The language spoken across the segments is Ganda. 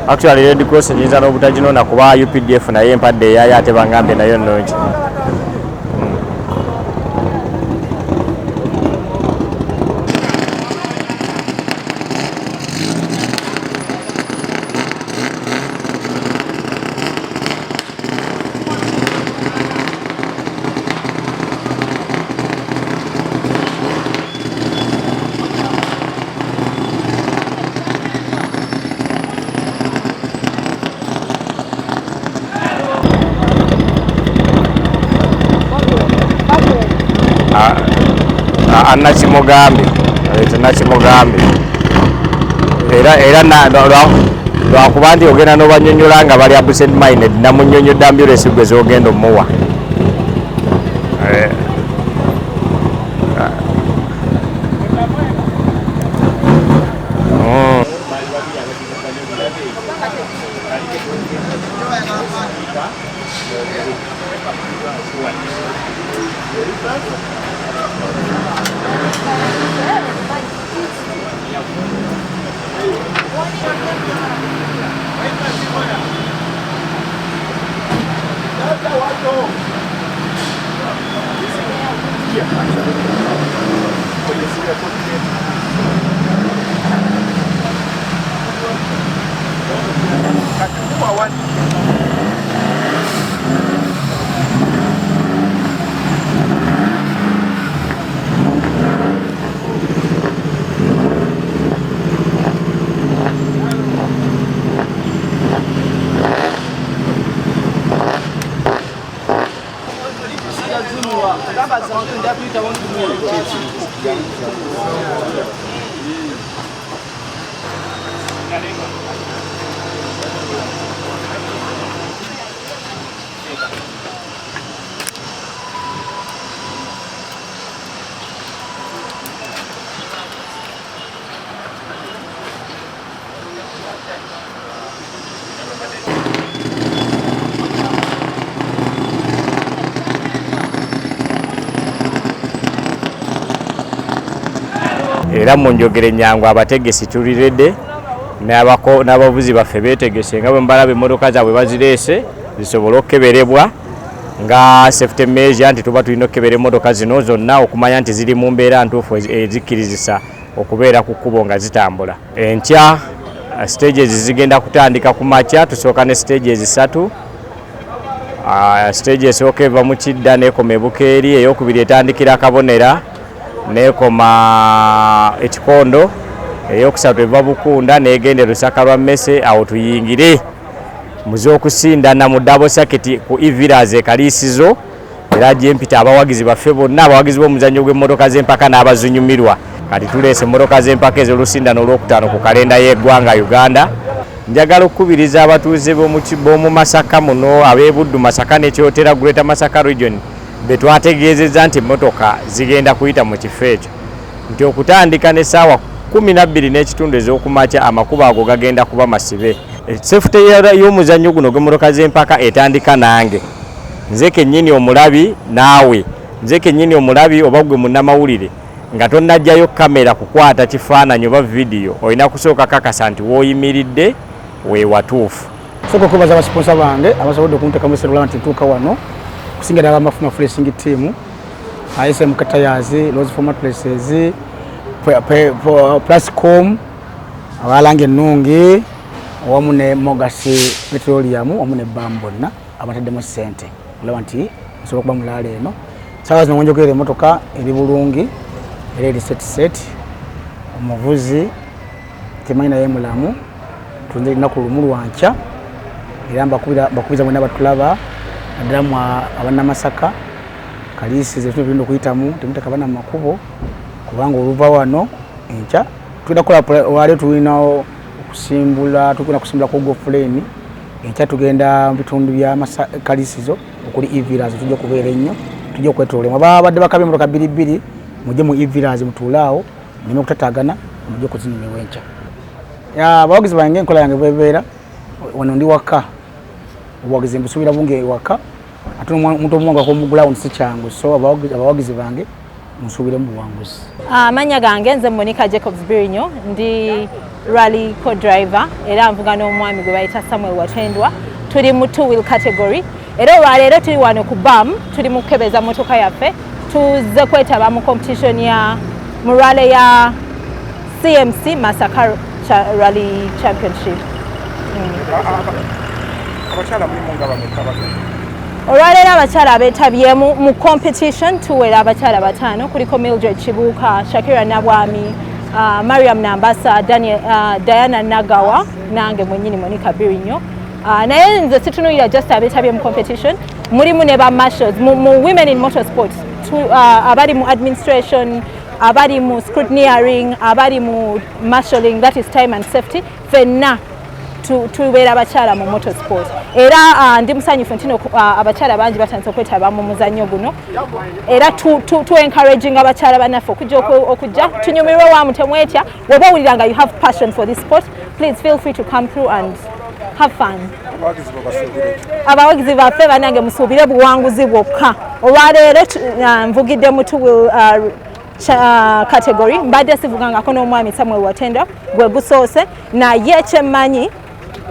Actually Red Cross nyinza n'obutajinona kuba UPDF naye empadde eyayo ate bangambe nayo nnungi. Nakimugambe era lwakuba nti ogenda n'obanyonyola nga bali absent minded namunyonyodde ambulance gwe zogenda omuwa. Era munjogere nyangu abategesi tuliredde n'abavuzi baffe beetegese nga bwe mbalabe emmotoka zaabwe bazireese zisobole okukeberebwa nga safety measure nti tuba tulina okukebera emmotoka zino zonna okumanya nti ziri mu mbeera ntuufu ezikkirizisa okubeera ku kkubo nga zitambula. Enkya stages zigenda kutandika ku makya, tusooka ne stages 3. Stage esooka eva mu Kidda n'ekoma e Bukeeri, ey'okubiri etandikira Kabonera n'ekoma Ekikondo, ey'okusatu eva Bukunda n'egenda Lusaka lwa Mmese. Awo tuyingire muze okusindana mu double circuit ku Iviras e Kalisizo. Era gyempita abawagizi baffe bonna, abawagizi b'omuzannyo gw'emmotoka z'empaka n'abazunyumirwa. Kati tuleese emmotoka z'empaka ez'olusindano olwokutaano ku kalenda y'eggwanga Uganda. Njagala okukubiriza abatuuze b'omu Masaka muno, ab'e Buddu, Masaka ne Kyotera, Greater Masaka region, be twategeezezza nti emmotoka zigenda kuyita mu kifo ekyo, nti okutandika n'essaawa 12 n'ekitundu ez'okumakya amakubo ago gagenda kuba masibe. Safety y'omuzannyo guno gw'emmotoka z'empaka etandika nange. Nze kennyini omulabi naawe, nze kennyini omulabi oba gwe munnamawulire nga tonnajjayo kamera kukwata kifaananyi oba vidiyo, olina kusooka kakasa nti w'oyimiridde we watuufu. Sooka okubaza abasponsa bange abasobodde okunteekamu esserula nti ntuuka wano kusinga ddala Mafuma Racing Team, SM Tires, Rose Format Places, Plascom, Abalange Ennungi, wamu ne Mogasi Petroleum, wamu ne Bambonna abataddemu ssente. Olaba nti nsobola okuba mulaala eno. Saawa zino wenjogera emmotoka eri bulungi, era eri set. Omuvuzi temanyi naye mulamu, tunze lunaku lumu lwankya, era bakubiza bonna batulaba naddala mu abannamasaka Kalisizo tulina okuyitamu temuteka bana mu makubo, kubanga oluva wano enkya tulina kukola wali tulina okusimbula ku gofuleni enkya tugenda mu bitundu bya Kalisizo okuli Iviras tujja kubeera ennyo, tujja okwetolera abadde bakabye emmotoka 2 mujje mu Iviras mutulaawo nime okutatagana mujje okuzinyumirwa enkya. Abawagizi bange enkola yange bwebeera wano ndi waka, obuwagizi mbusuubira bungi waka, ate omuntu omwanga kw'omugulawo si kyangu, so abawagizi bange nsuubire mu buwanguzi. Amanya gange nze Monica Jacobs Birinyo, ndi rally co-driver era nvuga n'omwami gwe bayita Samuel Watendwa tuli mu two-wheel category era olwaleero tuli wano ku BAM tuli mu kukebeza motoka yaffe tuze kwetaba mu competition ya mu rally ya CMC Masaka Rally Championship. Olwaleero abakyala abeetabye mu competition tuwera abakyala bataano kuliko Mildred Kibuuka, Shakira Nabwami, Mariam Nambasa, Diana Nagawa nange mwennyini Monica Birinyo. Naye nze situnuulira just abeetabye mu competition mulimu ne ba marshals mu women in motorsport abali mu administration abali mu scrutineering abali mu marshalling that is time and safety fenna tubeera abakyala mu motorsport era ndi musanyufu nti abakyala bangi batandise okwetaba mu muzannyo guno era tu encouraging abakyala bannaffe okujja tunyumirwe wamu temwetya bw'oba owulira nga you have passion for this sport please feel free to come through and have fun. Abawagizi baffe banange musuubire buwanguzi bwokka olwaleero nvugidde mu two-wheel category mbadde sivugangako n'omwami Samuel Watendwa gwe gusoose naye kyemmanyi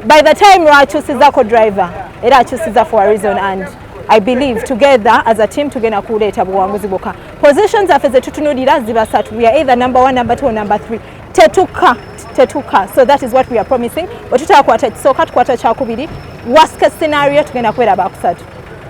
by the time lwakyusiza driver era akyusiza for a reason and I believe together as a team tugenda kuleeta buwanguzi bwokka. Positions zaffe ze tutunuulira ziba ssatu, we are either number 1, number 2 or number 3. Tetuka. So that is what we are promising. Bwe tutakwata kisooka tukwata kyakubiri, worst case scenario tugenda kubeera bakusatu.